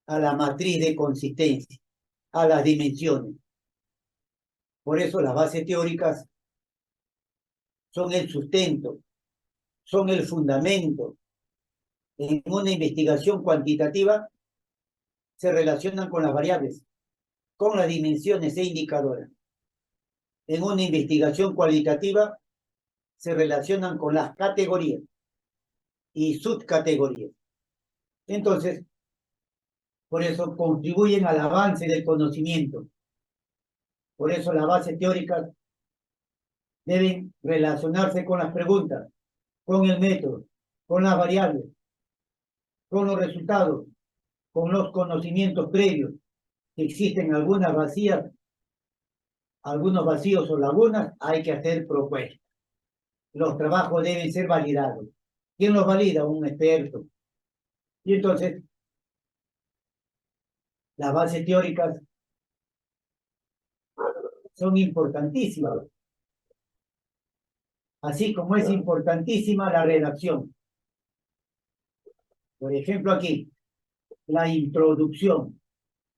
a la matriz de consistencia, a las dimensiones. Por eso las bases teóricas son el sustento, son el fundamento. En una investigación cuantitativa se relacionan con las variables, con las dimensiones e indicadoras. En una investigación cualitativa se relacionan con las categorías y subcategorías. Entonces, por eso contribuyen al avance del conocimiento. Por eso las bases teóricas deben relacionarse con las preguntas, con el método, con las variables, con los resultados, con los conocimientos previos. Si existen algunos vacíos o lagunas, hay que hacer propuestas. Los trabajos deben ser validados. ¿Quién los valida? Un experto. Y entonces, las bases teóricas son importantísimas, así como es importantísima la redacción. Por ejemplo, aquí, la introducción.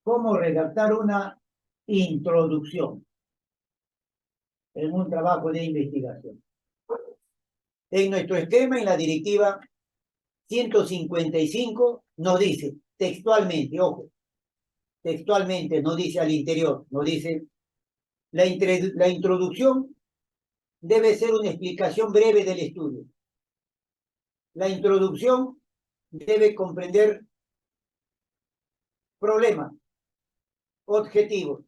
¿Cómo redactar una introducción en un trabajo de investigación? En nuestro esquema, en la directiva 155, nos dice textualmente, ojo, textualmente, no dice al interior, nos dice la introducción debe ser una explicación breve del estudio. La introducción debe comprender problemas, objetivos.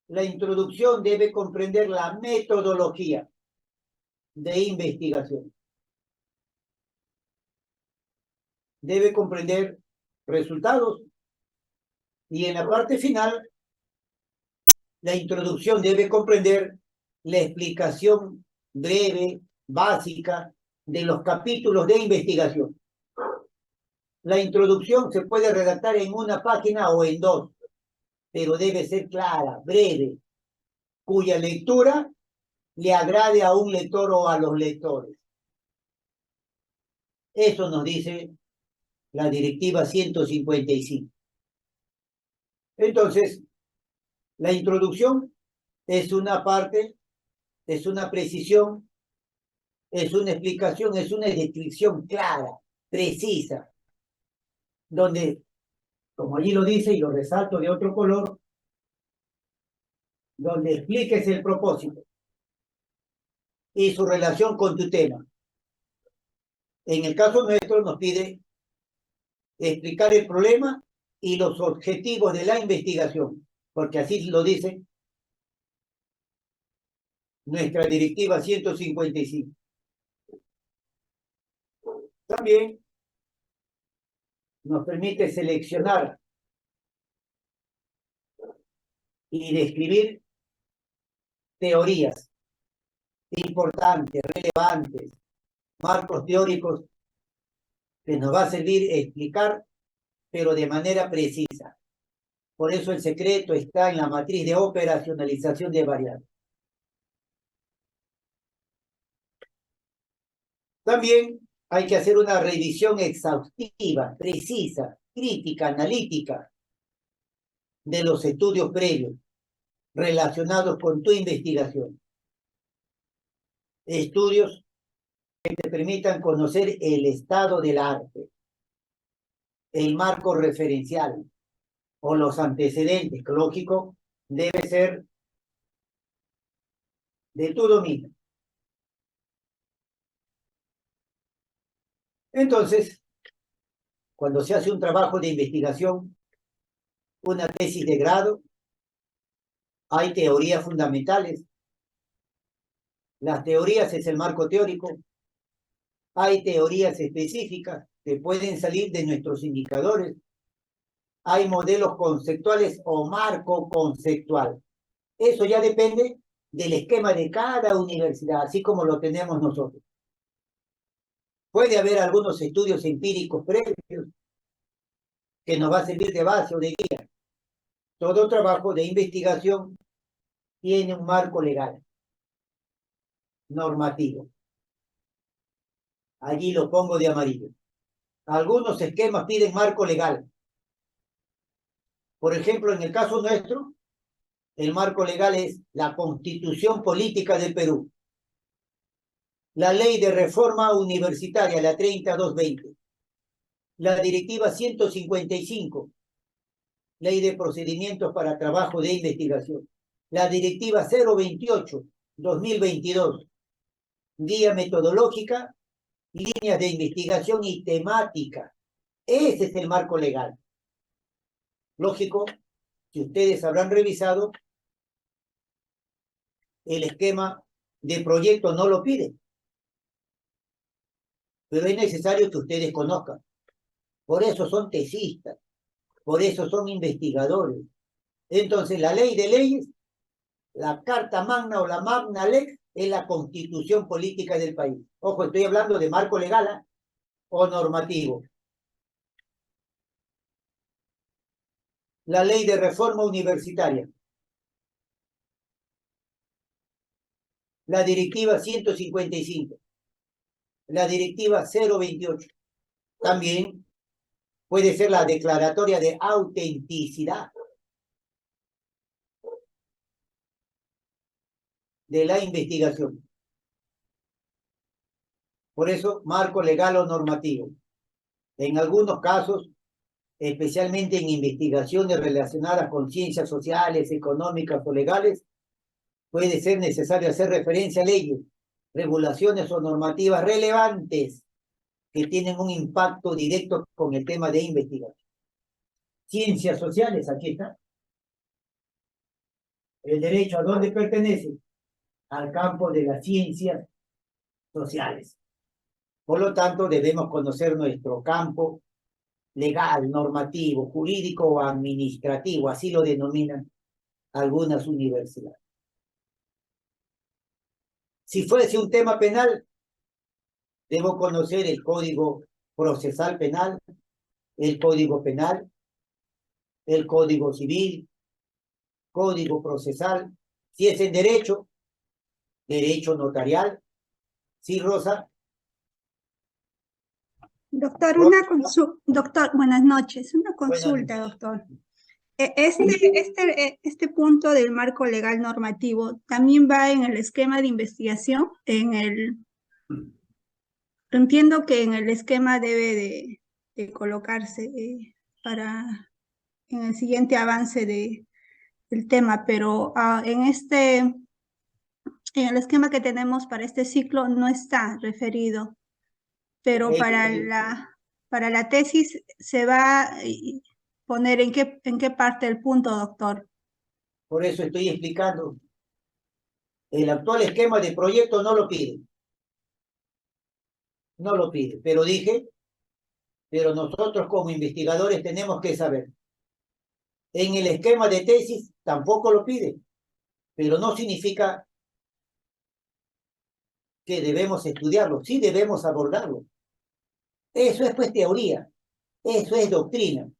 La introducción debe comprender la metodología de investigación. Debe comprender resultados y en la parte final, la introducción debe comprender la explicación breve, básica, de los capítulos de investigación. La introducción se puede redactar en una página o en dos, pero debe ser clara, breve, cuya lectura le agrade a un lector o a los lectores. Eso nos dice la directiva 155. Entonces, la introducción es una parte, es una precisión, es una explicación, es una descripción clara, precisa, donde, como allí lo dice y lo resalto de otro color, donde expliques el propósito y su relación con tu tema. En el caso nuestro nos pide explicar el problema y los objetivos de la investigación, porque así lo dice nuestra directiva 155. También nos permite seleccionar y describir teorías importantes, relevantes, marcos teóricos que nos va a servir explicar, pero de manera precisa. Por eso el secreto está en la matriz de operacionalización de variables. También hay que hacer una revisión exhaustiva, precisa, crítica, analítica de los estudios previos relacionados con tu investigación. Estudios que te permitan conocer el estado del arte, el marco referencial o los antecedentes, que lógico, debe ser de tu dominio. Entonces, cuando se hace un trabajo de investigación, una tesis de grado, hay teorías fundamentales. Las teorías es el marco teórico. Hay teorías específicas que pueden salir de nuestros indicadores. Hay modelos conceptuales o marco conceptual. Eso ya depende del esquema de cada universidad, así como lo tenemos nosotros. Puede haber algunos estudios empíricos previos que nos va a servir de base o de guía. Todo trabajo de investigación tiene un marco legal, normativo. Allí lo pongo de amarillo. Algunos esquemas piden marco legal. Por ejemplo, en el caso nuestro, el marco legal es la Constitución Política del Perú, la Ley de Reforma Universitaria, la 30220, la Directiva 155, Ley de Procedimientos para Trabajo de Investigación, la Directiva 028-2022, Guía Metodológica, Líneas de Investigación y Temática. Ese es el marco legal. Lógico, si ustedes habrán revisado, el esquema de proyecto no lo pide, pero es necesario que ustedes conozcan. Por eso son tesistas, por eso son investigadores. Entonces, la ley de leyes, la Carta Magna o la Magna Lex, es la Constitución Política del país. Ojo, estoy hablando de marco legal, ¿eh? O normativo. La Ley de Reforma Universitaria, la Directiva 155, la Directiva 028. También puede ser la declaratoria de autenticidad de la investigación. Por eso, marco legal o normativo. En algunos casos, especialmente en investigaciones relacionadas con ciencias sociales, económicas o legales, puede ser necesario hacer referencia a leyes, regulaciones o normativas relevantes que tienen un impacto directo con el tema de investigación. Ciencias sociales, aquí está. El derecho, ¿a dónde pertenece? Al campo de las ciencias sociales. Por lo tanto, debemos conocer nuestro campo legal, normativo, jurídico o administrativo, así lo denominan algunas universidades. Si fuese un tema penal, debo conocer el Código Procesal Penal, el Código Penal, el Código Civil, Código Procesal. Si es en derecho, derecho notarial. Sí, Rosa. Doctor, doctor, buenas noches. Una consulta, doctor. Este punto del marco legal normativo también va en el esquema de investigación, entiendo que en el esquema debe de colocarse en el siguiente avance del tema, pero en el esquema que tenemos para este ciclo no está referido, pero para la tesis se va a poner en qué parte del punto, doctor. Por eso estoy explicando. El actual esquema de proyecto no lo pide. No lo pide, pero pero nosotros como investigadores tenemos que saber. En el esquema de tesis tampoco lo pide, pero no significa que debemos estudiarlo, sí debemos abordarlo. Eso es pues teoría, eso es doctrina.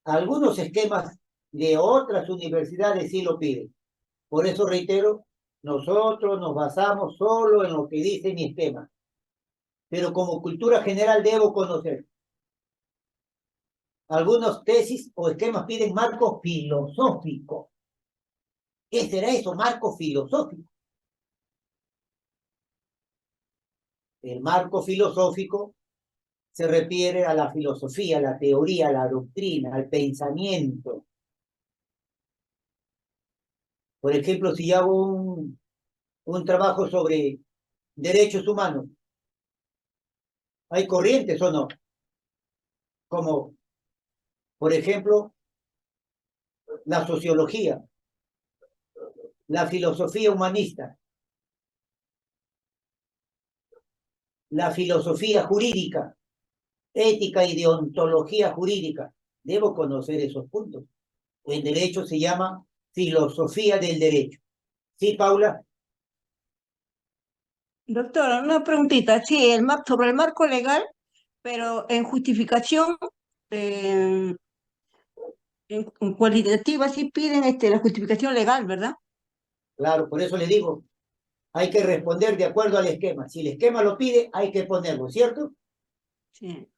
Algunos esquemas de otras universidades sí lo piden. Por eso reitero, nosotros nos basamos solo en lo que dice mi esquema. Pero como cultura general debo conocer. Algunos tesis o esquemas piden marco filosófico. ¿Qué será eso, marco filosófico? El marco filosófico se refiere a la filosofía, a la teoría, a la doctrina, al pensamiento. Por ejemplo, si yo hago un trabajo sobre derechos humanos, ¿hay corrientes o no? Como, por ejemplo, la sociología, la filosofía humanista, la filosofía jurídica, ética y deontología jurídica. Debo conocer esos puntos. El derecho se llama filosofía del derecho. ¿Sí, Paula? Doctora, una preguntita. Sí, sobre el marco legal, pero en justificación, en cualitativa, sí piden la justificación legal, ¿verdad? Claro, por eso le digo, hay que responder de acuerdo al esquema. Si el esquema lo pide, hay que ponerlo, ¿cierto? Sí.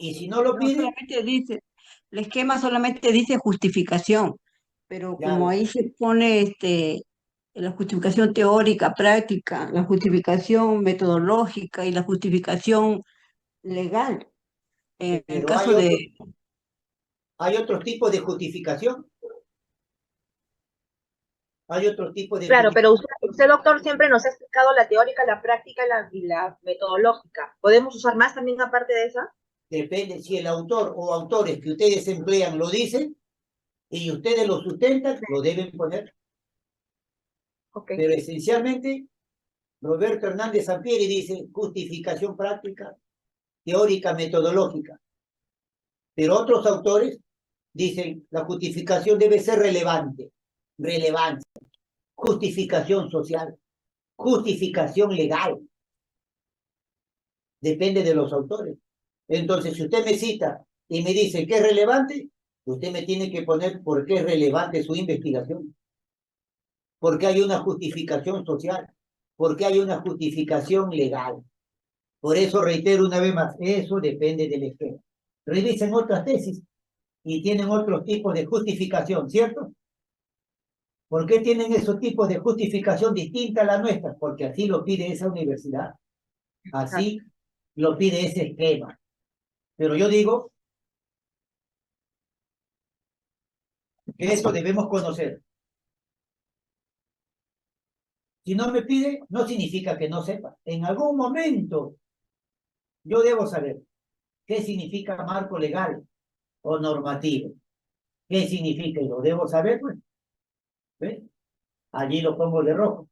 Y si no lo No, pide, solamente dice, el esquema solamente dice justificación, pero como ya, ahí se pone la justificación teórica, práctica, la justificación metodológica y la justificación legal. En el pero caso de, hay otros tipos de justificación. Hay otro tipo de Claro, pero justificación. usted, doctor, siempre nos ha explicado la teórica, la práctica y la metodológica. ¿Podemos usar más también aparte de esa? Depende si el autor o autores que ustedes emplean lo dicen y ustedes lo sustentan, lo deben poner. Ok. Pero esencialmente, Roberto Hernández Sampieri dice justificación práctica, teórica, metodológica. Pero otros autores dicen la justificación debe ser relevante, relevancia, justificación social, justificación legal. Depende de los autores. Entonces, si usted me cita y me dice que es relevante, usted me tiene que poner por qué es relevante su investigación. Porque hay una justificación social, porque hay una justificación legal. Por eso reitero una vez más, eso depende del esquema. Revisen otras tesis y tienen otros tipos de justificación, ¿cierto? ¿Por qué tienen esos tipos de justificación distinta a la nuestra? Porque así lo pide esa universidad, así lo pide ese esquema. Pero yo digo que eso debemos conocer. Si no me pide, no significa que no sepa. En algún momento yo debo saber qué significa marco legal o normativo. ¿Qué significa? Y lo debo saber, pues. ¿Ves? Allí lo pongo de rojo.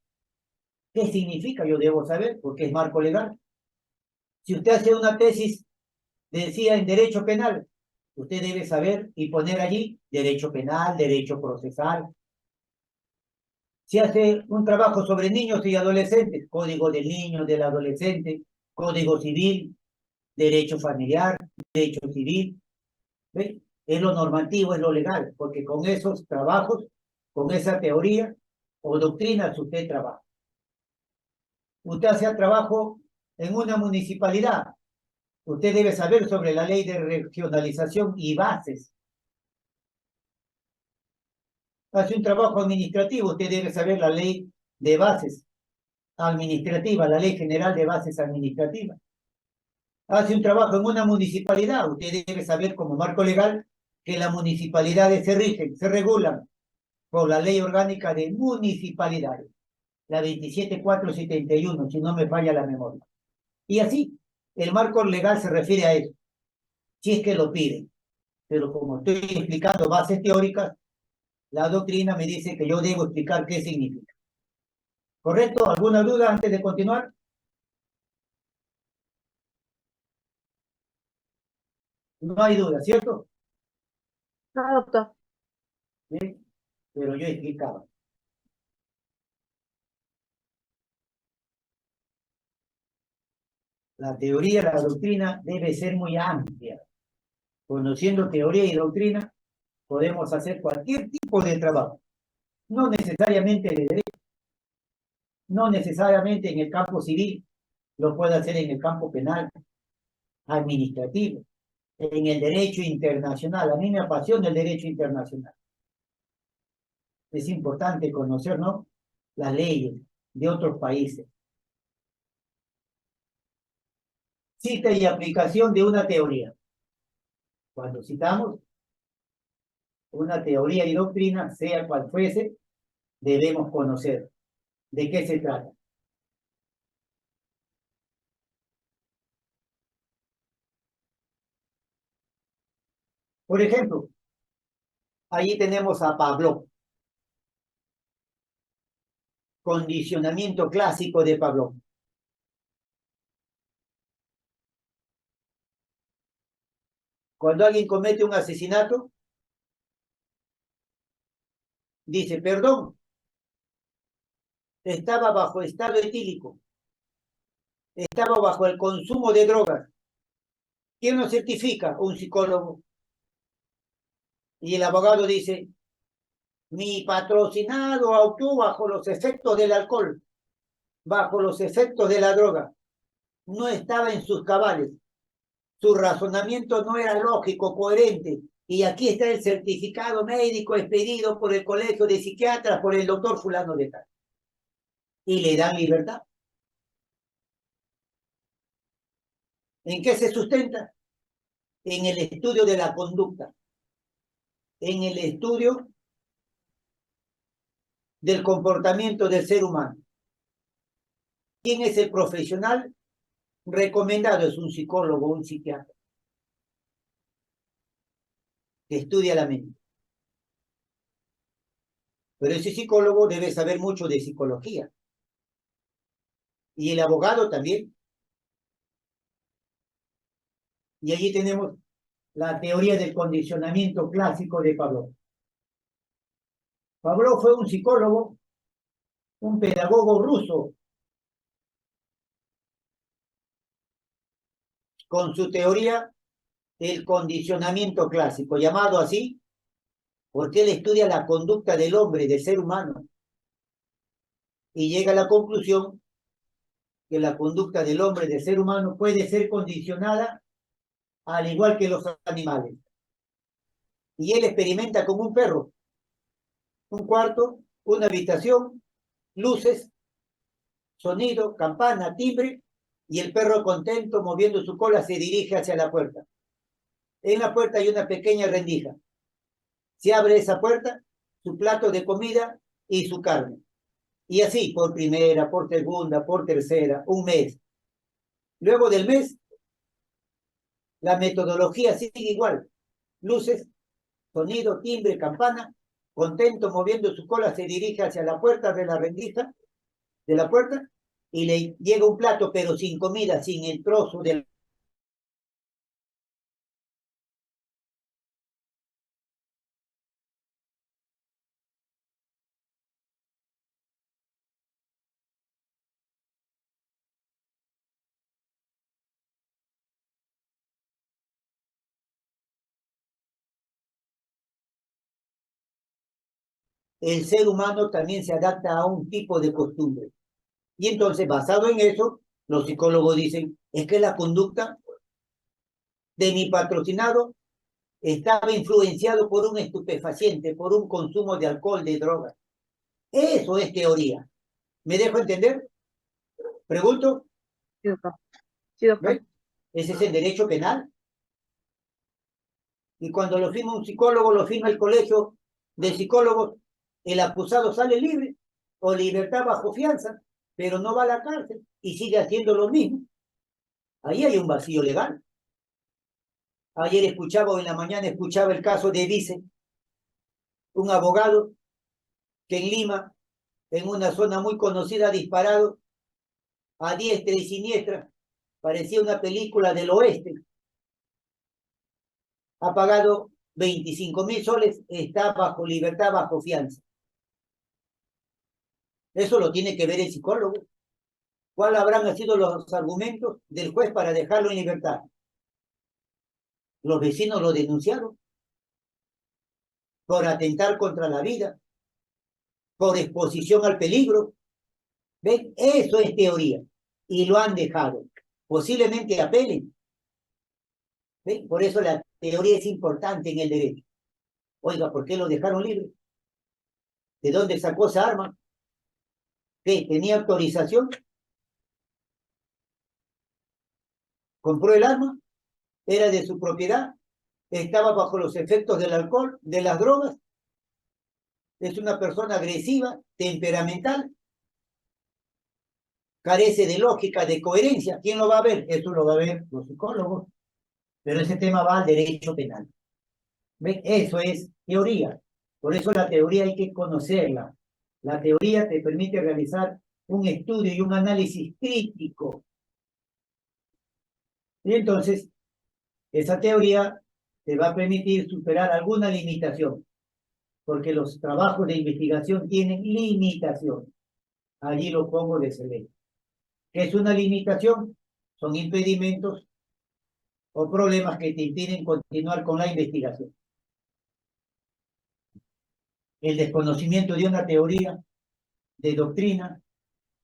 ¿Qué significa? Yo debo saber porque es marco legal. Si usted hace una tesis, decía en derecho penal, usted debe saber y poner allí derecho penal, derecho procesal. Si hace un trabajo sobre niños y adolescentes, código del niño, del adolescente, código civil, derecho familiar, derecho civil. ¿Ves? Es lo normativo, es lo legal, porque con esos trabajos, con esa teoría o doctrinas usted trabaja. Usted hace el trabajo en una municipalidad, usted debe saber sobre la ley de regionalización y bases. Hace un trabajo administrativo, usted debe saber la ley de bases administrativas, la ley general de bases administrativas. Hace un trabajo en una municipalidad, usted debe saber como marco legal que las municipalidades se rigen, se regulan por la ley orgánica de municipalidades, la 27471, si no me falla la memoria. Y así, el marco legal se refiere a eso, si es que lo piden. Pero como estoy explicando bases teóricas, la doctrina me dice que yo debo explicar qué significa. ¿Correcto? ¿Alguna duda antes de continuar? No hay duda, ¿cierto? No, doctor. Bien, pero yo explicaba. La teoría, la doctrina debe ser muy amplia. Conociendo teoría y doctrina, podemos hacer cualquier tipo de trabajo. No necesariamente de derecho, no necesariamente en el campo civil, lo puede hacer en el campo penal, administrativo, en el derecho internacional. A mí me apasiona el derecho internacional. Es importante conocer, ¿no?, las leyes de otros países. Cita y aplicación de una teoría. Cuando citamos una teoría y doctrina, sea cual fuese, debemos conocer de qué se trata. Por ejemplo, ahí tenemos a Pavlov. Condicionamiento clásico de Pavlov. Cuando alguien comete un asesinato, dice, perdón, estaba bajo estado etílico, estaba bajo el consumo de drogas. ¿Quién lo certifica? Un psicólogo. Y el abogado dice, mi patrocinado actuó bajo los efectos del alcohol, bajo los efectos de la droga, no estaba en sus cabales. Su razonamiento no era lógico, coherente. Y aquí está el certificado médico expedido por el Colegio de Psiquiatras, por el doctor fulano de tal. Y le dan libertad. ¿En qué se sustenta? En el estudio de la conducta, en el estudio del comportamiento del ser humano. ¿Quién es el profesional recomendado? Es un psicólogo, un psiquiatra, que estudia la mente. Pero ese psicólogo debe saber mucho de psicología. Y el abogado también. Y allí tenemos la teoría del condicionamiento clásico de Pavlov. Pavlov fue un psicólogo, un pedagogo ruso, con su teoría del condicionamiento clásico, llamado así porque él estudia la conducta del hombre, del ser humano, y llega a la conclusión que la conducta del hombre, del ser humano, puede ser condicionada al igual que los animales. Y él experimenta como un perro, un cuarto, una habitación, luces, sonido, campana, timbre, y el perro contento, moviendo su cola, se dirige hacia la puerta. En la puerta hay una pequeña rendija. Se abre esa puerta, su plato de comida y su carne. Y así, por primera, por segunda, por tercera, un mes. Luego del mes, la metodología sigue igual. Luces, sonido, timbre, campana, contento, moviendo su cola, se dirige hacia la puerta de la rendija, de la puerta, y le llega un plato, pero sin comida, sin el trozo del... El ser humano también se adapta a un tipo de costumbre. Y entonces, basado en eso, los psicólogos dicen, es que la conducta de mi patrocinado estaba influenciado por un estupefaciente, por un consumo de alcohol, de drogas. Eso es teoría. ¿Me dejo entender? Pregunto. Sí, doctor. Sí, doctor. ¿Ves? Ese es el derecho penal. Y cuando lo firma un psicólogo, lo firma el colegio de psicólogos, el acusado sale libre o libertad bajo fianza, pero no va a la cárcel y sigue haciendo lo mismo. Ahí hay un vacío legal. Ayer escuchaba, o en la mañana escuchaba el caso de Vice, un abogado que en Lima, en una zona muy conocida, ha disparado a diestra y siniestra. Parecía una película del oeste. Ha pagado 25.000 soles, está bajo libertad, bajo fianza. Eso lo tiene que ver el psicólogo. ¿Cuáles habrán sido los argumentos del juez para dejarlo en libertad? Los vecinos lo denunciaron por atentar contra la vida, por exposición al peligro. ¿Ven? Eso es teoría. Y lo han dejado. Posiblemente apelen. ¿Ven? Por eso la teoría es importante en el derecho. Oiga, ¿por qué lo dejaron libre? ¿De dónde sacó esa arma? ¿Qué? ¿Tenía autorización? ¿Compró el arma? ¿Era de su propiedad? ¿Estaba bajo los efectos del alcohol, de las drogas? ¿Es una persona agresiva, temperamental? ¿Carece de lógica, de coherencia? ¿Quién lo va a ver? Eso lo va a ver los psicólogos. Pero ese tema va al derecho penal. ¿Ven? Eso es teoría. Por eso la teoría hay que conocerla. La teoría te permite realizar un estudio y un análisis crítico. Y entonces, esa teoría te va a permitir superar alguna limitación, porque los trabajos de investigación tienen limitación. Allí lo pongo de excelente. ¿Qué es una limitación? Son impedimentos o problemas que te impiden continuar con la investigación. El desconocimiento de una teoría, de doctrina,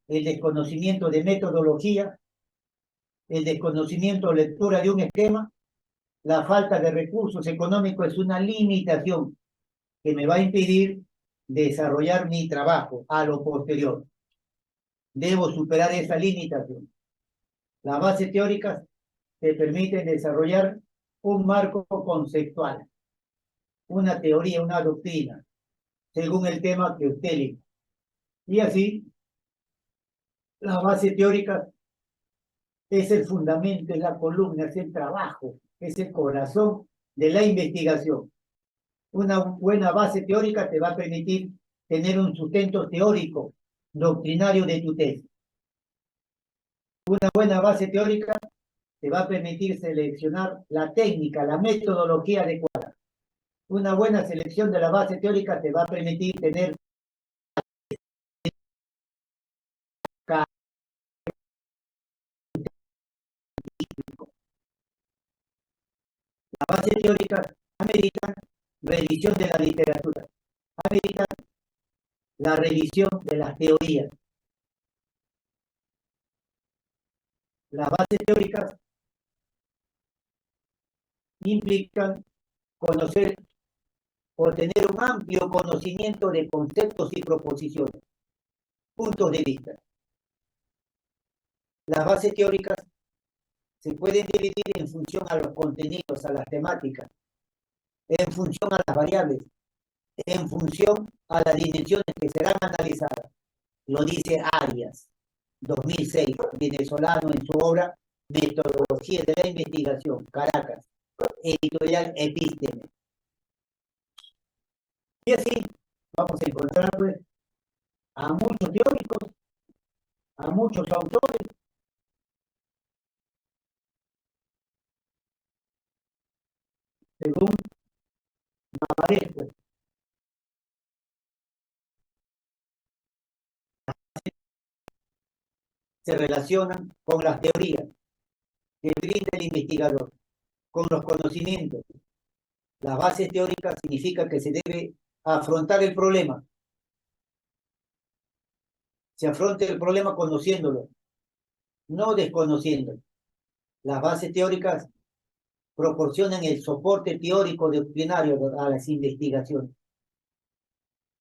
el desconocimiento de metodología, el desconocimiento o lectura de un esquema, la falta de recursos económicos es una limitación que me va a impedir desarrollar mi trabajo a lo posterior. Debo superar esa limitación. Las bases teóricas te permiten desarrollar un marco conceptual, una teoría, una doctrina, según el tema que usted elija. Y así, la base teórica es el fundamento, es la columna, es el trabajo, es el corazón de la investigación. Una buena base teórica te va a permitir tener un sustento teórico, doctrinario de tu tesis. Una buena base teórica te va a permitir seleccionar la técnica, la metodología adecuada. Una buena selección de la base teórica te va a permitir tener la base teórica amerita revisión de la literatura, amerita la revisión de las teorías. Las bases teóricas implican conocer o tener un amplio conocimiento de conceptos y proposiciones, puntos de vista. Las bases teóricas se pueden dividir en función a los contenidos, a las temáticas, en función a las variables, en función a las dimensiones que serán analizadas. Lo dice Arias, 2006, venezolano, en su obra Metodología de la Investigación, Caracas, editorial Epísteme. Y así vamos a encontrar pues, a muchos teóricos, a muchos autores, según Babaresco. Se relacionan con las teorías que brinda el investigador, con los conocimientos. Las bases teóricas significa que se debe afrontar el problema. Se afronta el problema conociéndolo, no desconociéndolo. Las bases teóricas proporcionan el soporte teórico doctrinario a las investigaciones.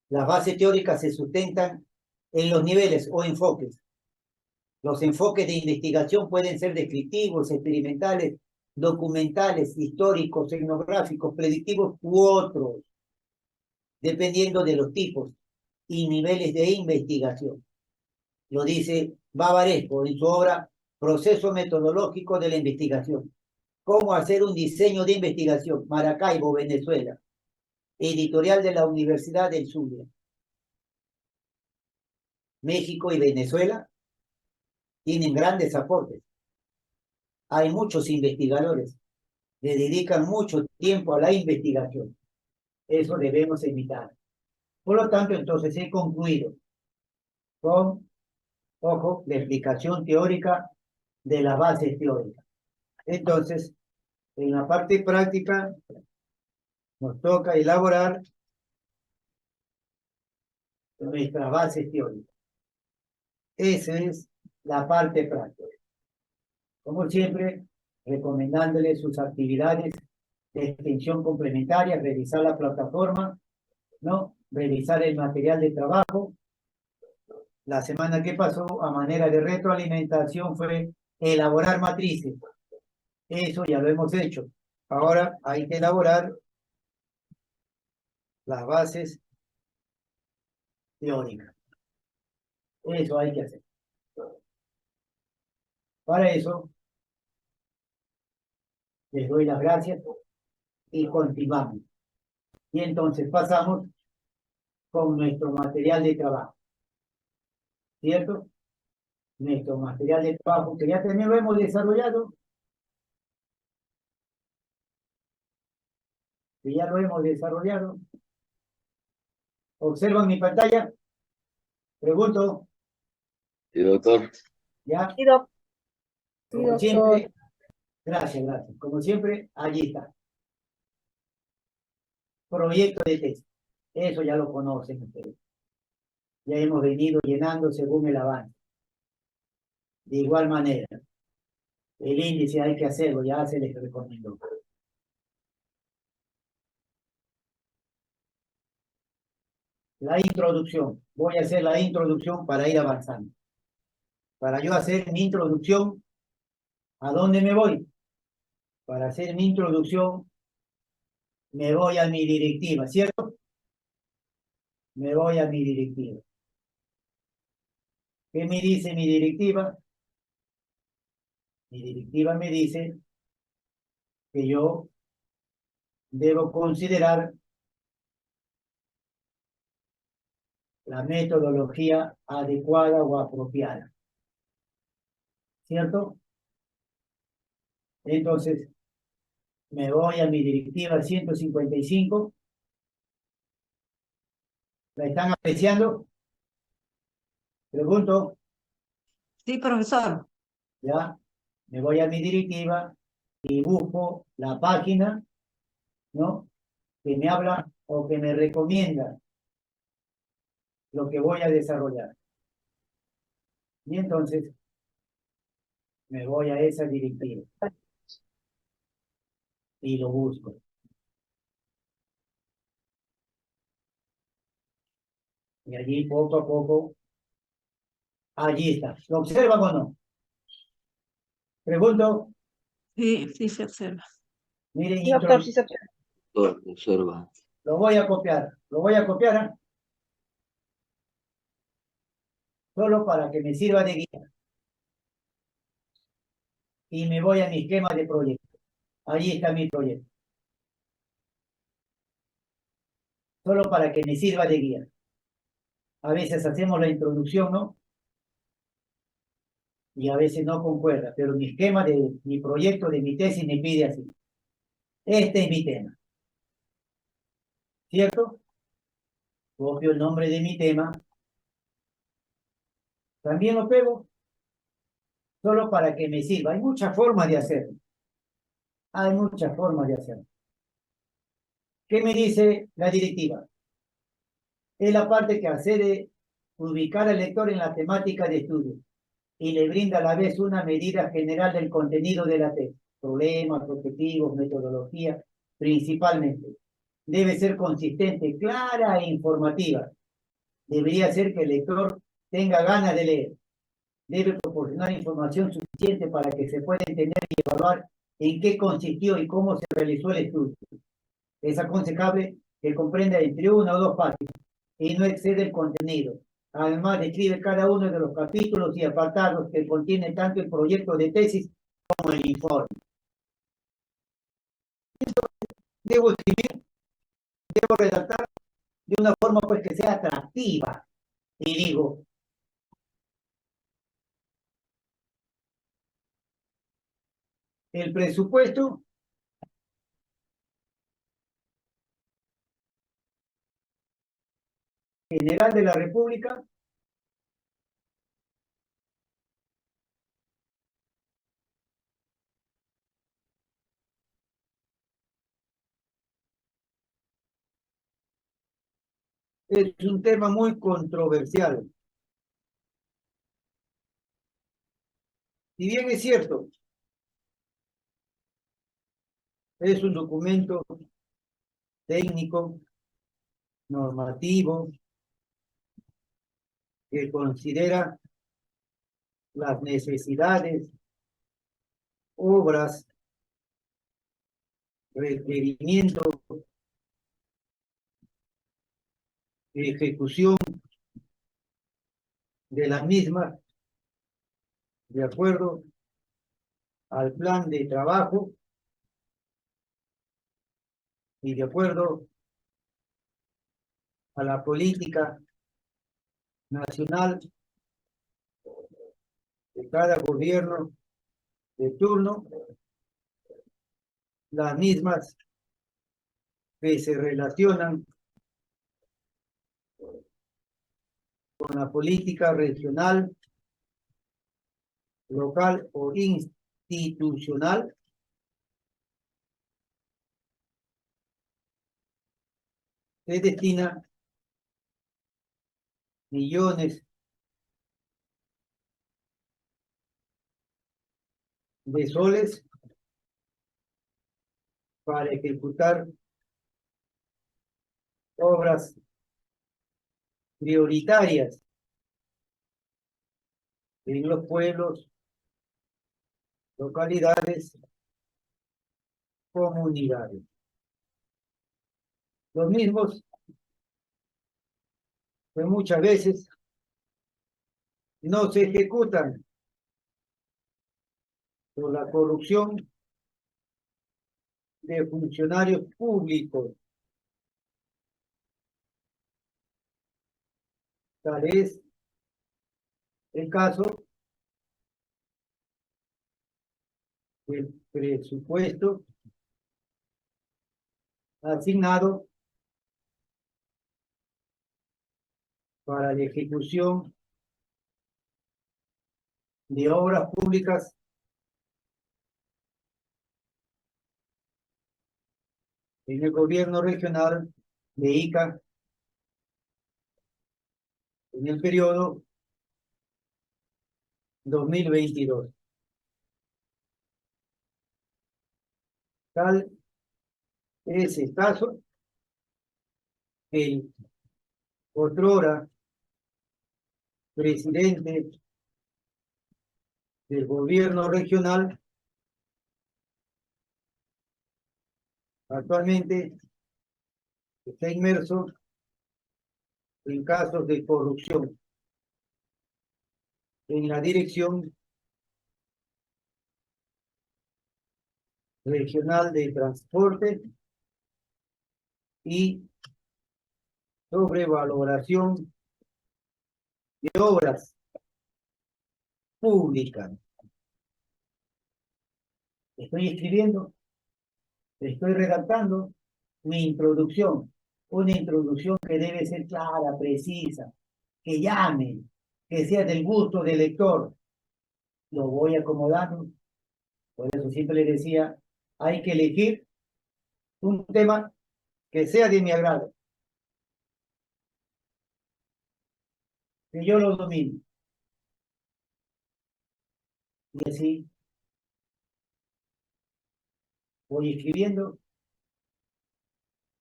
Las bases teóricas se sustentan en los niveles o enfoques. Los enfoques de investigación pueden ser descriptivos, experimentales, documentales, históricos, etnográficos, predictivos u otros, dependiendo de los tipos y niveles de investigación. Lo dice Babaresco en su obra Proceso Metodológico de la Investigación. Cómo hacer un diseño de investigación, Maracaibo, Venezuela, editorial de la Universidad del Zulia. México y Venezuela tienen grandes aportes. Hay muchos investigadores que dedican mucho tiempo a la investigación. Eso debemos evitar. Por lo tanto, entonces he concluido con, ojo, la explicación teórica de las bases teóricas. Entonces, en la parte práctica, nos toca elaborar nuestras bases teóricas. Esa es la parte práctica. Como siempre, recomendándole sus actividades de extensión complementaria, revisar la plataforma, ¿no? Revisar el material de trabajo. La semana que pasó, a manera de retroalimentación, fue elaborar matrices. Eso ya lo hemos hecho. Ahora hay que elaborar las bases teóricas. Eso hay que hacer. Para eso, les doy las gracias y continuamos. Y entonces pasamos con nuestro material de trabajo. ¿Cierto? Nuestro material de trabajo, que ya también lo hemos desarrollado. Que ya lo hemos desarrollado. ¿Observan mi pantalla? Pregunto. Sí, doctor. ¿Ya? Sí, doc. Como siempre, gracias. Como siempre, allí está. Proyecto de tesis. Eso ya lo conocen ustedes. Ya hemos venido llenando según el avance. De igual manera, El índice hay que hacerlo, ya se les recomendó. La introducción. Voy a hacer la introducción para ir avanzando. Para yo hacer mi introducción, ¿a dónde me voy? Para hacer mi introducción, me voy a mi directiva, ¿cierto? Me voy a mi directiva. ¿Qué me dice mi directiva? Mi directiva me dice que yo debo considerar la metodología adecuada o apropiada, ¿cierto? Entonces, me voy a mi directiva 155. ¿La están apreciando? Pregunto, Sí, profesor. ¿ya? Me voy a mi directiva y busco la página, ¿no? Que me habla o que me recomienda lo que voy a desarrollar. Y entonces me voy a esa directiva y lo busco. Y allí poco a poco, allí está. ¿Lo observan o no? Pregunto, Sí, sí se observa. miren, Sí, doctor, sí se observa. Doctor, observa. lo voy a copiar. Lo voy a copiar, ¿ah? Solo para que me sirva de guía. Y me voy a mi esquema de proyecto. Allí está mi proyecto. Solo para que me sirva de guía. A veces hacemos la introducción, ¿no? Y a veces no concuerda, pero mi esquema de mi proyecto, de mi tesis, me pide así. Este es mi tema, ¿cierto? Copio el nombre de mi tema. También lo pego, solo para que me sirva. Hay muchas formas de hacerlo. Hay muchas formas de hacerlo. ¿Qué me dice la directiva? Es la parte que accede ubicar al lector en la temática de estudio y le brinda a la vez una medida general del contenido de la tesis, problemas, objetivos, metodología, principalmente. Debe ser consistente, clara e informativa. Debería ser que el lector tenga ganas de leer. Debe proporcionar información suficiente para que se pueda entender y evaluar en qué consistió y cómo se realizó el estudio. Es aconsejable que comprenda entre una o dos páginas y no excede el contenido. Además, describe cada uno de los capítulos y apartados que contiene tanto el proyecto de tesis como el informe. Debo escribir, debo redactar de una forma pues que sea atractiva. Y digo, el presupuesto general de la República es un tema muy controversial. Si bien es cierto, es un documento técnico, normativo, que considera las necesidades, obras, requerimientos, ejecución de las mismas, de acuerdo al plan de trabajo y de acuerdo a la política nacional de cada gobierno de turno, las mismas que se relacionan con la política regional, local o institucional, se destina millones de soles para ejecutar obras prioritarias en los pueblos, localidades, comunidades. Los mismos, pues muchas veces no se ejecutan por la corrupción de funcionarios públicos. Tal es el caso del presupuesto asignado para la ejecución de obras públicas en el gobierno regional de Ica en el periodo 2022. Tal es el caso que el otrora presidente del gobierno regional actualmente está inmerso en casos de corrupción en la Dirección Regional de Transporte y sobrevaloración de obras públicas. Estoy escribiendo, estoy redactando mi introducción, una introducción que debe ser clara, precisa, que llame, que sea del gusto del lector. Lo voy acomodando, por eso siempre le decía, hay que elegir un tema que sea de mi agrado, que yo lo domine. Y así voy escribiendo,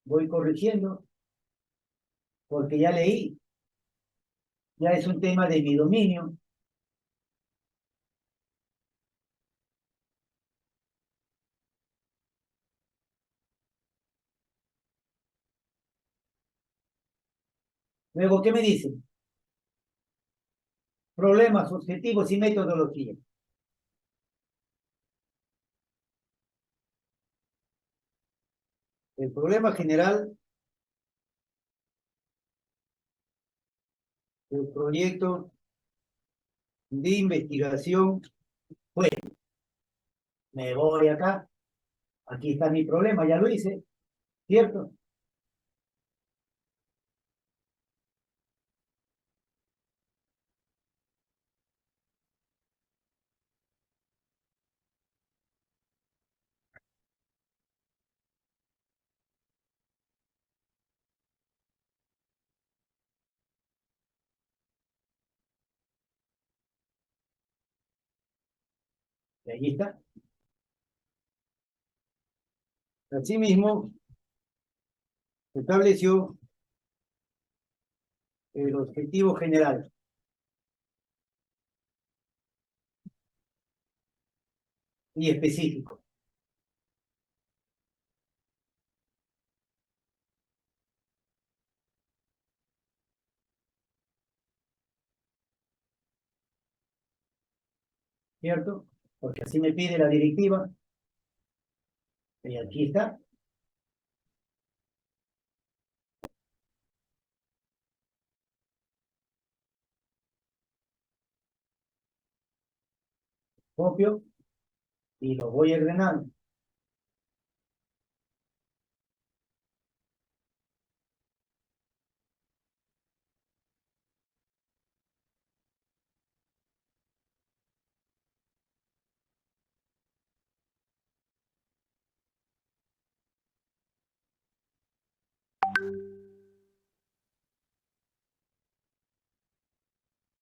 voy corrigiendo, porque ya leí, ya es un tema de mi dominio. Luego, ¿qué me dicen? Problemas, objetivos y metodología. El problema general del proyecto de investigación fue, me voy acá, aquí está mi problema, ya lo hice, ¿cierto? Y ahí está. Asimismo, se estableció el objetivo general. Y específico. ¿Cierto? Porque así me pide la directiva. Y aquí está. Copio y lo voy ordenando.